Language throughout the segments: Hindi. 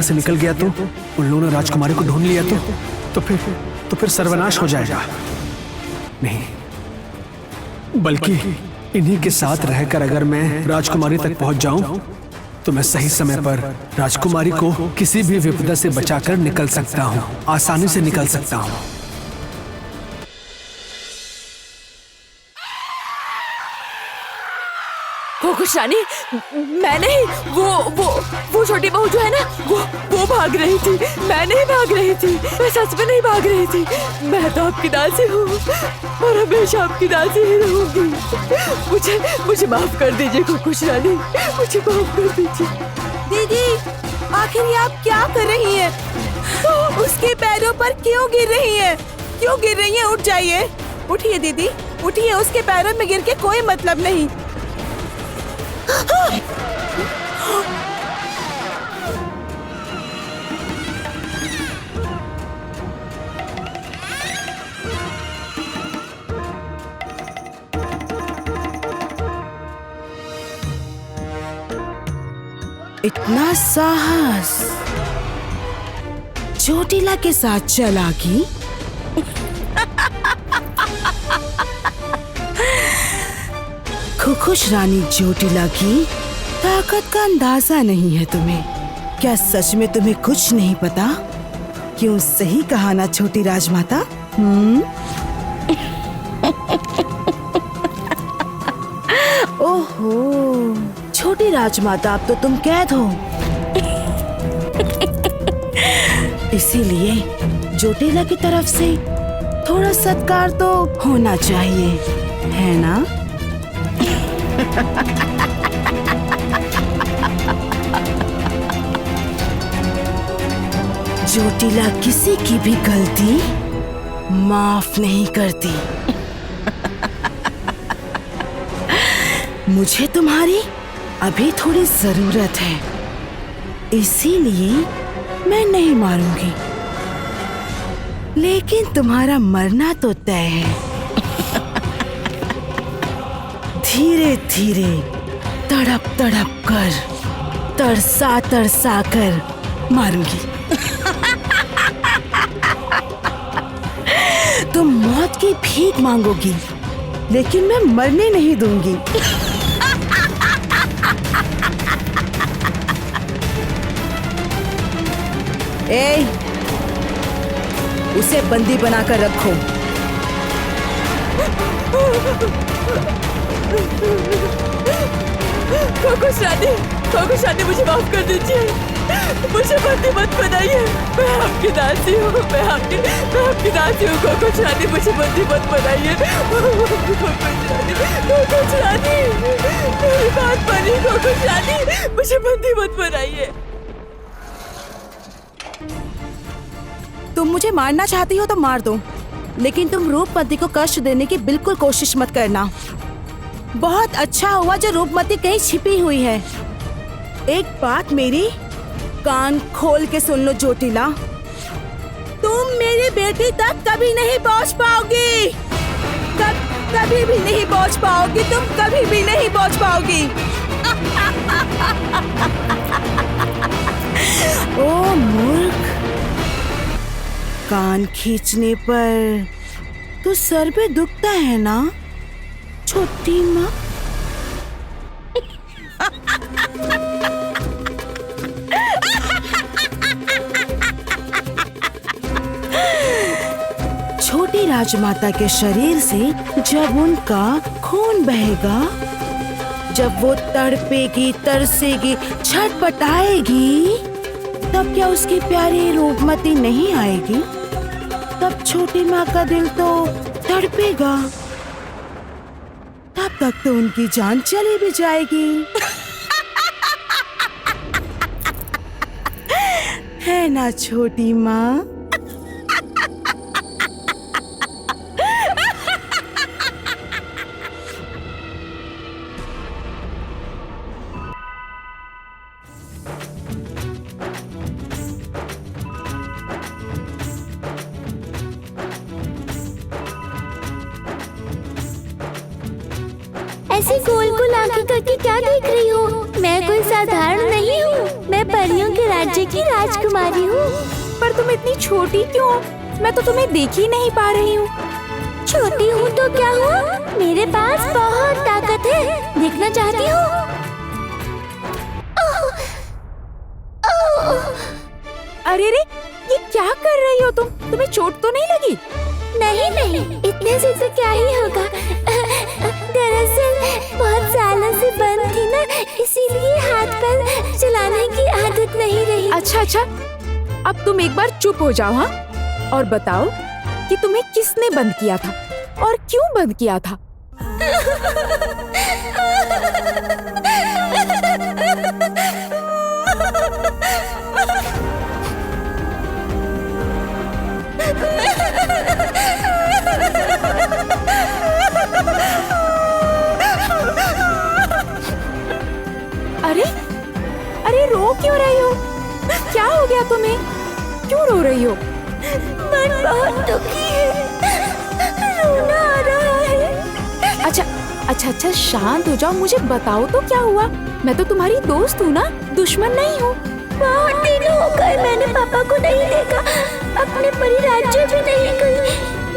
से निकल गया तो, उन लोगों ने राजकुमारी को ढूंढ लिया तो फिर सर्वनाश हो जाएगा। नहीं, बल्कि इन्हीं के साथ रहकर अगर मैं राजकुमारी तक पहुंच जाऊं तो मैं सही समय पर राजकुमारी को किसी भी विपदा से बचाकर निकल सकता हूं, आसानी से निकल सकता हूं। कुछ रानी, मैं नहीं, वो छोटी बहू जो है ना, वो भाग रही थी। मैं नहीं भाग रही थी, मैं सच में नहीं भाग रही थी। मैं तो आपकी दासी हूँ और हमेशा आपकी दासी ही रहूंगी। मुझे माफ कर दीजिए कुछ रानी, मुझे माफ कर दीजिए। दीदी, आखिर ये आप क्या कर रही हैं? उसके पैरों पर क्यों गिर रही हैं? क्यों गिर रही हैं? उठ जाइए, उठिए दीदी, उठिए। उसके पैरों में गिर के कोई मतलब नहीं। इतना साहस चोटिला के साथ चलाकी। खुश रानी चोटिला की ताकत का अंदाजा नहीं है तुम्हें। क्या सच में तुम्हें कुछ नहीं पता? क्यों सही कहा ना छोटी राजमाता? ओहो, छोटी राजमाता, अब तो तुम कैद हो। इसीलिए चोटिला की तरफ से थोड़ा सत्कार तो होना चाहिए, है ना? चोटिला किसी की भी गलती माफ नहीं करती। मुझे तुम्हारी अभी थोड़ी जरूरत है, इसीलिए मैं नहीं मारूंगी, लेकिन तुम्हारा मरना तो तय है। धीरे धीरे, तड़प तड़प कर, तरसा तरसा कर मारूंगी। तुम मौत की भीख मांगोगी, लेकिन मैं मरने नहीं दूंगी। ए, उसे बंदी बनाकर रखो। कुछ रानी, मुझे माफ कर दीजिए। मुझे बंदी मत बनाइए। मैं आपकी दासी हूँ, मैं आपकी दासी हूँ। कुछ रानी, मुझे बंदी मत बनाइए। कुछ रानी, मेरी बात मानिए। कुछ रानी, मुझे बंदी मत बनाइए। तुम मुझे मारना चाहती हो तो मार दो, लेकिन तुम रूपमती को कष्ट देने की बिल्कुल कोशिश मत करना। बहुत अच्छा हुआ जो रूपमती कहीं छिपी हुई है। एक बात मेरी कान खोल के सुन लो चोटिला, तुम मेरी बेटी तक कभी नहीं पहुंच पाओगी। कभी भी नहीं पहुंच पाओगी, तुम कभी भी नहीं पहुंच पाओगी। ओ मूर्ख, कान खींचने पर तो सर पे दुखता है ना छोटी माँ? छोटी राजमाता के शरीर से जब उनका खून बहेगा, जब वो तड़पेगी, तरसेगी, छटपटाएगी, तब क्या उसकी प्यारी रूपमती नहीं आएगी? तब छोटी माँ का दिल तो तड़पेगा, तब तक तो उनकी जान चली भी जाएगी। है ना छोटी माँ? ऐसे गोल गोल आंखें करके क्या देख रही हो? मैं कोई साधारण नहीं हूँ, मैं परियों के राज्य की राजकुमारी हूँ। पर तुम इतनी छोटी क्यों? मैं तो तुम्हें देख ही नहीं पा रही हूँ। छोटी हूँ तो क्या हुआ? मेरे पास बहुत ताकत है, देखना चाहती हो? अरे रे, ये क्या कर रही हो तुम? तुम्हें चोट तो नहीं लगी? नहीं नहीं, इतने से तो क्या ही होगा। दरअसल बहुत सालों से बंद थी ना, इसीलिए हाथ पर चलाने की आदत नहीं रही। अच्छा अच्छा, अब तुम एक बार चुप हो जाओ, हाँ? और बताओ कि तुम्हें किसने बंद किया था और क्यों बंद किया था? अरे अरे, रो क्यों रही हो? क्या हो गया तुम्हें? क्यों रो रही हो? मन बहुत दुखी है, रोना आ रहा है। अच्छा अच्छा अच्छा, शांत हो जाओ, मुझे बताओ तो क्या हुआ? मैं तो तुम्हारी दोस्त हूँ ना, दुश्मन नहीं हूँ। बहुत दिन हो गए मैंने पापा को नहीं देखा, अपने परिराज्य भी नहीं गई।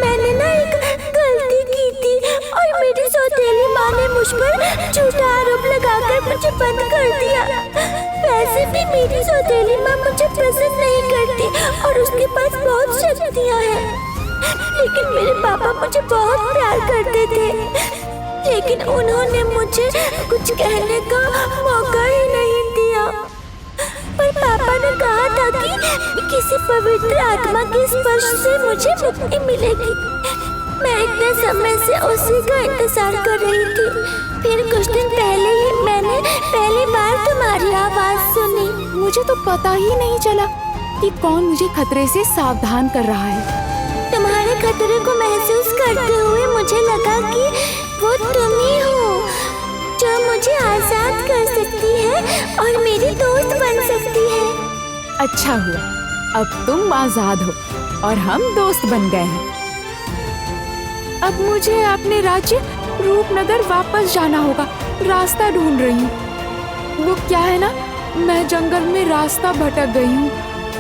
मैंने ना एक गलती की थी और मेरी सौतेली माँ ने मुझ पर झूठा आरोप लगाकर मुझे बंद कर दिया। वैसे भी मेरी सौतेली माँ मुझे पसंद नहीं करती और उसके पास बहुत शक्तियाँ हैं, लेकिन मेरे पापा मुझे बहुत प्यार करते थे। लेकिन उन्होंने मुझे कुछ कहने का मौका ही नहीं दिया। पर पापा ने कहा था कि किसी पवित्र आत्मा के स्पर्श से मुझे मुक्ति मिलेगी। मैं इतने समय से उसी का इंतजार कर रही थी। फिर कुछ दिन पहले ही मैंने पहली बार तुम्हारी आवाज सुनी। मुझे तो पता ही नहीं चला कि कौन मुझे खतरे से सावधान कर रहा है। तुम्हारे खतरे को महसूस करते हुए मुझे लगा कि वो तुम ही हो जो मुझे आजाद कर सकती है और मेरी दोस्त बन सकती है। अच्छा हुआ, अब तुम आजाद हो और हम दोस्त बन गए हैं। अब मुझे अपने राज्य रूपनगर वापस जाना होगा। रास्ता ढूंढ रही हूँ। वो क्या है ना, मैं जंगल में रास्ता भटक गई हूँ।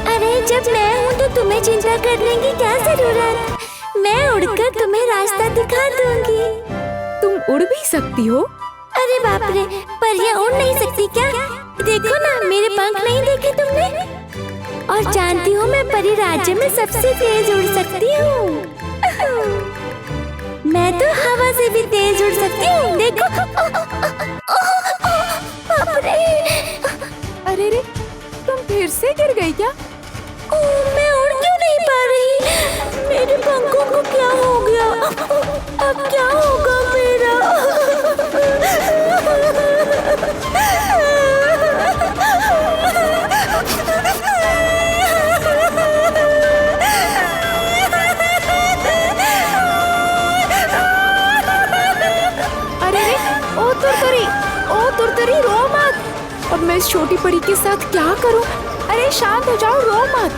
अरे जब मैं हूँ तो तुम्हें चिंता करने की क्या जरूरत? मैं उड़कर तुम्हें रास्ता दिखा दूंगी। तुम उड़ भी सकती हो? अरे बाप रे, पर ये उड़ नहीं सकती क्या? देखो ना, मेरे पंख नहीं देखे तुमने? और जानती हो मैं परी राज्य में सबसे तेज उड़ सकती हूँ। मैं तो हवा से भी तेज उड़ सकती हूँ, देखो। बाप रे। अरे रे, तुम फिर से गिर गई क्या? मैं उड़ क्यों नहीं पा रही? मेरे पंखों को क्या हो गया? अब क्या होगा मेरा? अरे रे, ओ तुरतरी, रो मत। अब मैं इस छोटी परी के साथ क्या करूं? अरे शांत हो जाओ, रो मत।